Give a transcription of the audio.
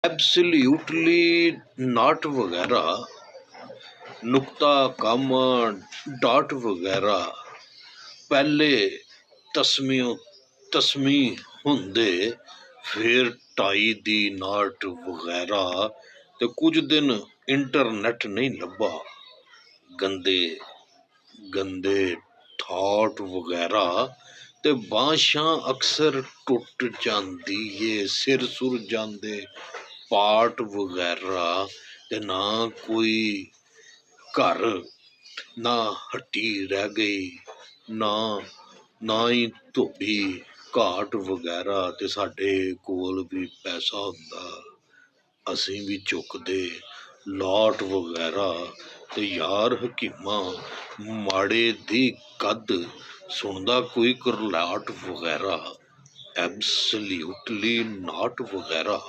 ਐਬਸਲੀਊਟਲੀ ਨਾਟ ਵਗੈਰਾ, ਨੁਕਤਾ ਕਾਮਾ ਡਾਟ ਵਗੈਰਾ, ਪਹਿਲੇ ਤਸਮੀ ਹੁੰਦੇ ਫਿਰ ਢਾਈ ਦੀ ਨਾਟ ਵਗੈਰਾ, ਤੇ ਕੁਝ ਦਿਨ ਇੰਟਰਨੈਟ ਨਹੀਂ ਲੱਭਾ, ਗੰਦੇ ਥਾਟ ਵਗੈਰਾ, ਤੇ ਬਾਂਸ਼ਾਂ ਅਕਸਰ ਟੁੱਟ ਜਾਂਦੀ ਏ, ਸਿਰ ਸੁਰ ਜਾਂਦੇ ਪਾਟ ਵਗੈਰਾ, ਤੇ ਨਾ ਕੋਈ ਘਰ ਨਾ ਹੱਟੀ ਰਹਿ ਗਈ, ਨਾ ਹੀ ਧੋਬੀ ਘਾਟ ਵਗੈਰਾ, ਤੇ ਸਾਡੇ ਕੋਲ ਵੀ ਪੈਸਾ ਹੁੰਦਾ ਅਸੀਂ ਵੀ ਚੁੱਕਦੇ ਲਾਟ ਵਗੈਰਾ, ਤੇ ਯਾਰ ਹਕੀਮਾਂ ਮਾੜੇ ਦੀ ਕਦ ਸੁਣਦਾ ਕੋਈ ਕਰਲਾਟ ਵਗੈਰਾ, ਐਬਸਲੀਊਟਲੀ ਨਾਟ ਵਗੈਰਾ।